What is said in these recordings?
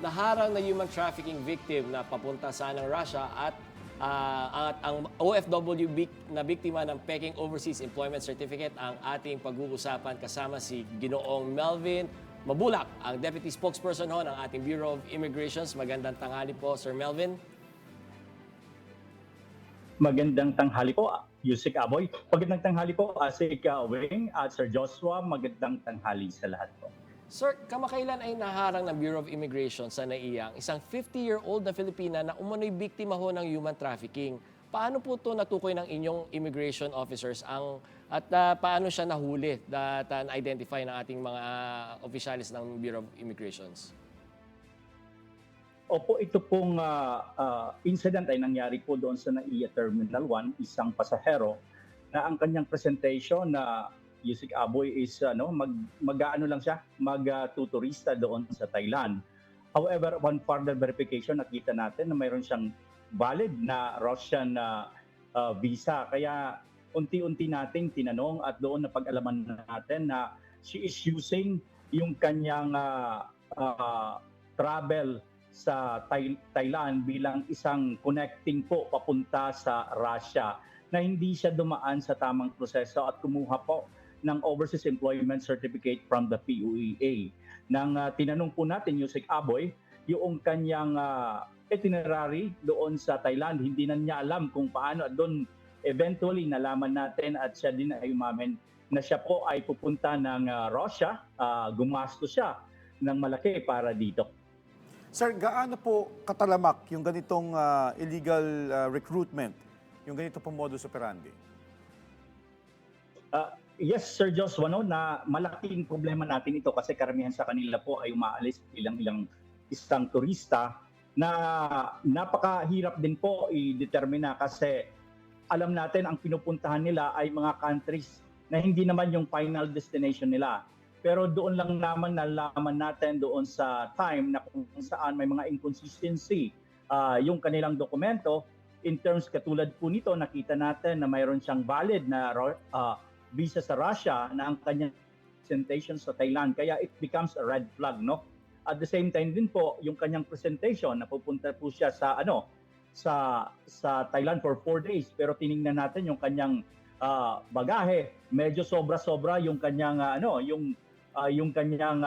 naharang na human trafficking victim na papunta sana ng Russia at ang OFW na biktima ng Peking Overseas Employment Certificate ang ating pag-uusapan kasama si Ginoong Melvin Mabulak, ang Deputy Spokesperson ho ng ating Bureau of Immigrations. Magandang tanghali po, Sir Melvin. Magandang tanghali po, Yusik Aboy. Magandang tanghali po, Asik Wing at Sir Joshua. Magandang tanghali sa lahat po. Sir, kamakailan ay naharang ng Bureau of Immigration sa NAIA isang 50-year-old na Filipina na umano'y biktima ho ng human trafficking. Paano po ito natukoy ng inyong immigration officers at paano siya nahuli at na-identify ng ating mga opisyalis ng Bureau of Immigrations? Opo, ito pong incident ay nangyari po doon sa NAIA Terminal 1, isang pasahero na ang kanyang presentation na Yusik Aboy is mag-aano lang siya, mag-tuturista doon sa Thailand. However, upon further verification, nakita natin na mayroon siyang valid na Russian visa. Kaya unti-unti nating tinanong at doon napag-alaman natin na she is using yung kanyang travel sa Thailand bilang isang connecting po papunta sa Russia na hindi siya dumaan sa tamang proseso at kumuha po ng Overseas Employment Certificate from the PUEA. Nang tinanong po natin, Yusik Aboy, yung kanyang itinerary doon sa Thailand, hindi na niya alam kung paano. At doon eventually nalaman natin at siya din ay umamin na siya po ay pupunta ng Russia, gumasto siya ng malaki para dito. Sir, gaano po katalamak yung ganitong illegal recruitment, yung ganito pong modus operandi? Yes, Sir Joshua, na malaking problema natin ito kasi karamihan sa kanila po ay umaalis ilang isang turista na napakahirap din po i-determina kasi alam natin ang pinupuntahan nila ay mga countries na hindi naman yung final destination nila. Pero doon lang naman nalaman natin doon sa time na kung saan may mga inconsistency yung kanilang dokumento. In terms katulad po nito, nakita natin na mayroon siyang valid na visa sa Russia na ang kanyang presentation sa Thailand. Kaya it becomes a red flag, no? At the same time din po, yung kanyang presentation, napupunta po siya sa sa Thailand for 4 days. Pero tiningnan natin yung kanyang bagahe, medyo sobra-sobra yung kanyang yung kanyang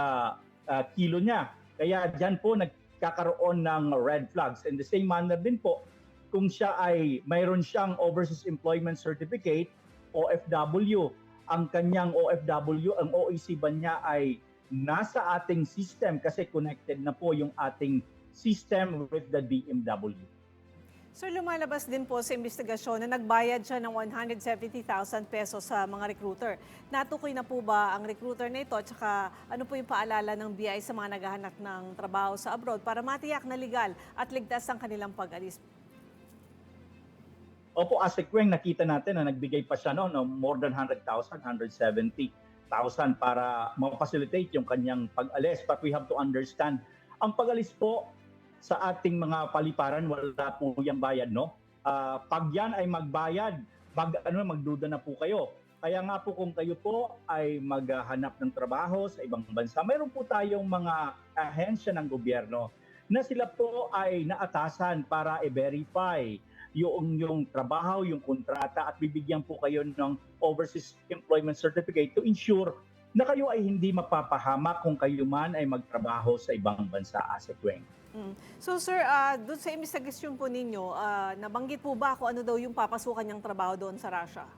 kilo niya. Kaya diyan po nagkakaroon ng red flags. In the same manner din po, kung siya ay mayroon siyang Overseas Employment Certificate, OFW, ang kanyang OFW, ang OEC ba niya ay nasa ating system kasi connected na po yung ating system with the DMW. Sir, lumalabas din po sa investigasyon na nagbayad siya ng 170,000 pesos sa mga recruiter. Natukoy na po ba ang recruiter na ito at saka ano po yung paalala ng BI sa mga naghahanap ng trabaho sa abroad para matiyak na legal at ligtas ang kanilang pag-alis? Opo, as a Kweng, nakita natin na nagbigay pa siya more than 100,000, 170,000 para ma-facilitate yung kanyang pag-alis. But we have to understand, ang pag-alis po sa ating mga paliparan, wala po yung bayad, no? Pag yan ay magbayad, magduda na po kayo. Kaya nga po kung kayo po ay maghanap ng trabaho sa ibang bansa, mayroon po tayong mga ahensya ng gobyerno na sila po ay naatasan para i-verify yung trabaho, yung kontrata at bibigyan po kayo ng Overseas Employment Certificate to ensure na kayo ay hindi mapapahamak kung kayo man ay magtrabaho sa ibang bansa, Asik Weng. So sir, doon sa investigasyon po ninyo, nabanggit po ba kung ano daw yung papasukan niyang trabaho doon sa Russia?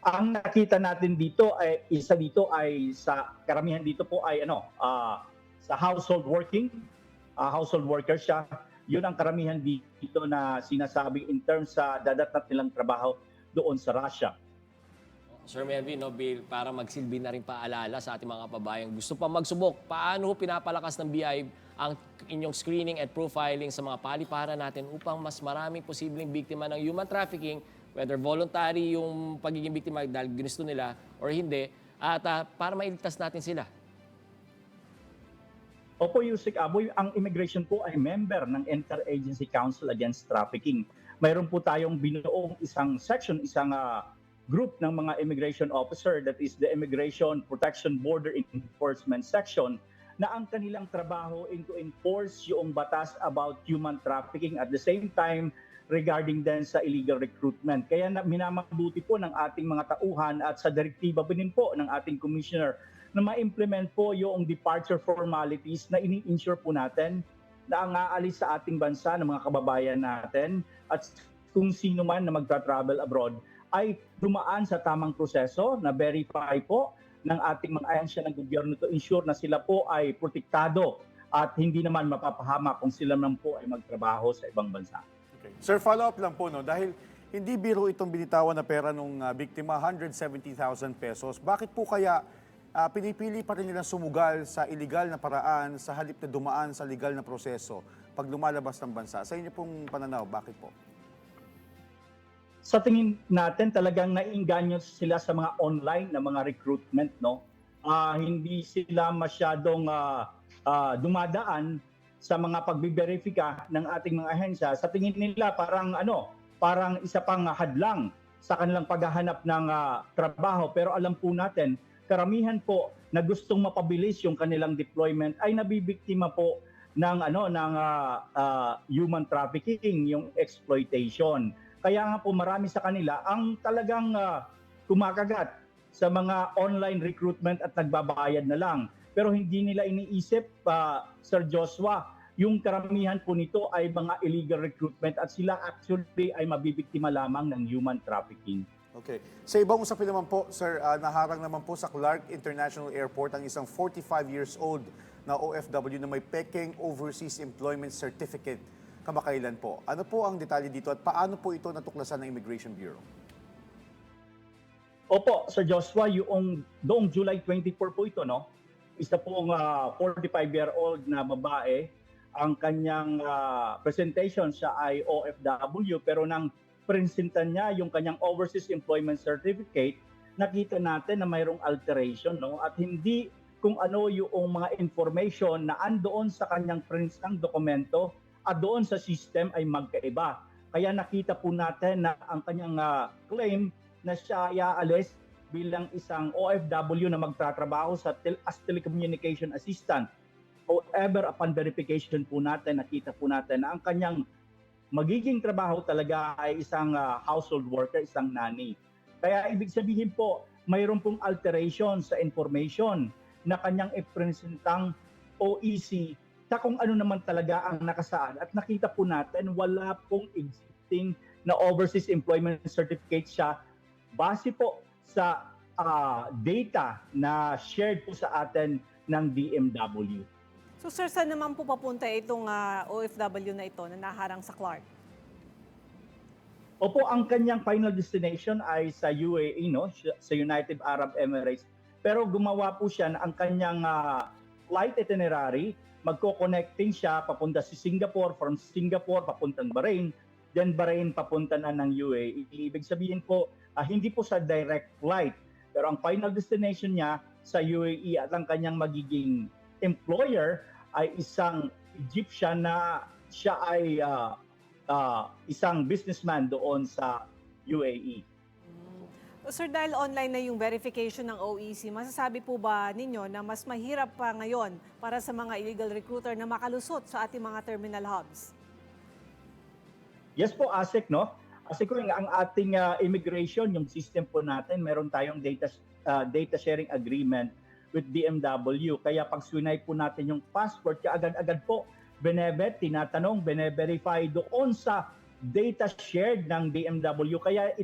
Ang nakita natin dito ay isa dito ay sa karamihan dito po ay sa household worker siya. Yun ang karamihan dito na sinasabi in terms sa dadatnat nilang trabaho doon sa Russia. Sir Melvin, para magsilbi na rin paalala sa ating mga kababayan, gusto pa magsubok, paano pinapalakas ng BI ang inyong screening at profiling sa mga paliparan natin upang mas maraming posibleng biktima ng human trafficking, whether voluntary yung pagiging biktima dahil ginusto nila or hindi, at para mailigtas natin sila? Opo, Yusik Aboy, ang immigration po ay member ng Interagency Council Against Trafficking. Mayroon po tayong binuong isang section, isang group ng mga immigration officer, that is the Immigration Protection Border Enforcement Section, na ang kanilang trabaho in to enforce yung batas about human trafficking at the same time regarding din sa illegal recruitment. Kaya minamabuti po ng ating mga tauhan at sa direktiba din po ng ating commissioner na ma-implement po yung departure formalities na ini-ensure po natin na ang aalis sa ating bansa ng mga kababayan natin at kung sino man na magta-travel abroad ay dumaan sa tamang proseso na verify po ng ating mga ahensya ng gobyerno to ensure na sila po ay protektado at hindi naman mapapahama kung sila naman po ay magtrabaho sa ibang bansa. Okay. Sir, follow-up lang po, no? Dahil hindi biro itong binitawan na pera ng biktima, 170,000 pesos. Bakit po kaya pinipili pa rin nilang sumugal sa illegal na paraan sa halip na dumaan sa legal na proseso pag lumalabas ng bansa? Sa inyo pong pananaw, bakit po? Sa tingin natin talagang naiinganyo sila sa mga online na mga recruitment, no? Hindi sila masyadong dumadaan sa mga pagbiberifika ng ating mga ahensya. Sa tingin nila parang isa pang hadlang sa kanilang paghahanap ng trabaho. Pero alam po natin, karamihan po na gustong mapabilis yung kanilang deployment ay nabibiktima po ng human trafficking, yung exploitation. Kaya nga po marami sa kanila ang talagang kumakagat sa mga online recruitment at nagbabayad na lang. Pero hindi nila iniisip, Sir Joshua, yung karamihan po nito ay mga illegal recruitment at sila actually ay mabibiktima lamang ng human trafficking. Okay. Sa ibang usapin naman po, sir, naharang naman po sa Clark International Airport ang isang 45 years old na OFW na may Peking Overseas Employment Certificate kamakailan po. Ano po ang detalye dito at paano po ito natuklasan ng Immigration Bureau? Opo, Sir Joshua, noong July 24 po ito, no? Isa pong 45-year-old na babae. Ang kanyang presentation siya ay OFW pero nang presentan niya yung kanyang Overseas Employment Certificate, nakita natin na mayroong alteration, no? At hindi kung ano yung mga information na andoon sa kanyang presentang dokumento at doon sa system ay magkaiba. Kaya nakita po natin na ang kanyang claim na siya ay aalis bilang isang OFW na magtatrabaho as telecommunication assistant. However, upon verification po natin, nakita po natin na ang kanyang magiging trabaho talaga ay isang household worker, isang nanny. Kaya ibig sabihin po, mayroon pong alteration sa information na kanyang ipresentang OEC sa kung ano naman talaga ang nakasaad. At nakita po natin, wala pong existing na overseas employment certificate siya base po sa data na shared po sa atin ng DMW. So sir, saan naman po papunta itong OFW na ito na naharang sa Clark? Opo, ang kanyang final destination ay sa UAE, no? Sa United Arab Emirates. Pero gumawa po siya na ang kanyang flight itinerary, magko-connecting siya papunta si Singapore, from Singapore papuntang Bahrain, then Bahrain papunta na ng UAE. Ibig sabihin po, hindi po sa direct flight, pero ang final destination niya sa UAE at ang kanyang magiging employer ay isang Egyptian na siya ay isang businessman doon sa UAE. Sir, dahil online na yung verification ng OEC, masasabi po ba ninyo na mas mahirap pa ngayon para sa mga illegal recruiter na makalusot sa ating mga terminal hubs? Yes po, ASEC, no? Kasi kung ang ating immigration, yung system po natin, meron tayong data sharing agreement with DMW. Kaya pag swinay po natin yung passport, kaagad-agad po, tinatanong, bine-verify doon sa data shared ng DMW. Kaya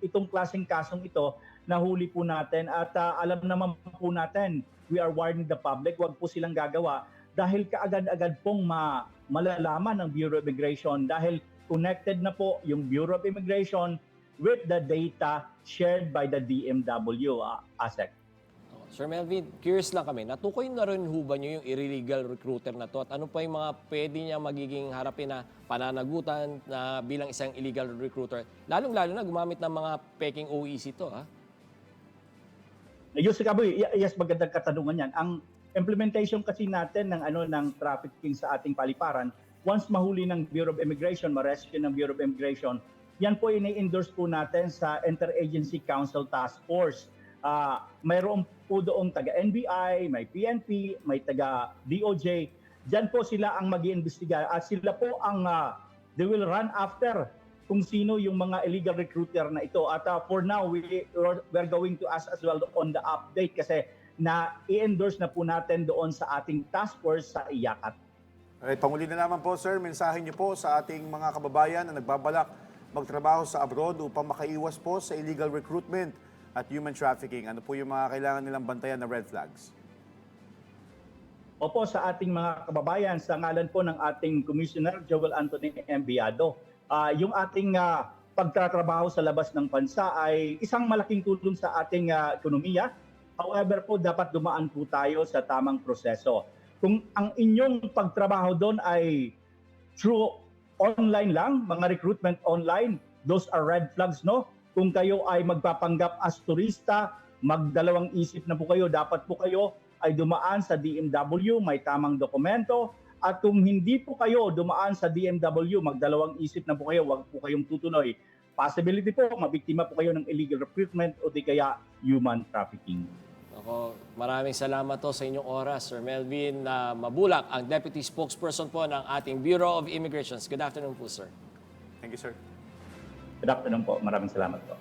itong klaseng kasong ito, nahuli po natin at alam naman po natin, we are warning the public, wag po silang gagawa dahil kaagad-agad pong malalaman ng Bureau of Immigration dahil connected na po yung Bureau of Immigration with the data shared by the DMW, ASEC. Sir Melvin, curious lang kami, natukoy na rin ho ba nyo yung illegal recruiter na to at ano pa yung mga pwede niya magiging harapin na pananagutan na bilang isang illegal recruiter? Lalong-lalo na gumamit ng mga peking OEC to, ha? Yusek Aboy, yes, magandang katanungan yan. Ang implementation kasi natin ng trafficking sa ating paliparan, once mahuli ng Bureau of Immigration, ma-rescue ng Bureau of Immigration, yan po ini-endorse po natin sa Interagency Council Task Force. mayroon po doong taga-NBI, may PNP, may taga-DOJ. Diyan po sila ang mag-iimbestiga at sila po ang they will run after kung sino yung mga illegal recruiter na ito. At for now, we're going to ask as well on the update kasi na i-endorse na po natin doon sa ating task force sa IACAT. Alright, panguli na naman po, sir, mensahe niyo po sa ating mga kababayan na nagbabalak magtrabaho sa abroad upang makaiwas po sa illegal recruitment at human trafficking. Ano po yung mga kailangan nilang bantayan na red flags? Opo, sa ating mga kababayan, sa ngalan po ng ating Commissioner Joel Anthony Enviado, yung ating pagtatrabaho sa labas ng bansa ay isang malaking tulong sa ating ekonomiya. However po, dapat dumaan po tayo sa tamang proseso. Kung ang inyong pagtrabaho doon ay through online lang, mga recruitment online, those are red flags, no? Kung kayo ay magpapanggap as turista, magdalawang isip na po kayo, dapat po kayo ay dumaan sa DMW, may tamang dokumento. At kung hindi po kayo dumaan sa DMW, magdalawang isip na po kayo, wag po kayong tutuloy. Possibility po, mabiktima po kayo ng illegal recruitment o di kaya human trafficking. Ako, maraming salamat to sa inyong oras, Sir Melvin Mabulak, ang Deputy Spokesperson po ng ating Bureau of Immigrations. Good afternoon po, sir. Thank you, sir. Good afternoon po. Maraming salamat po.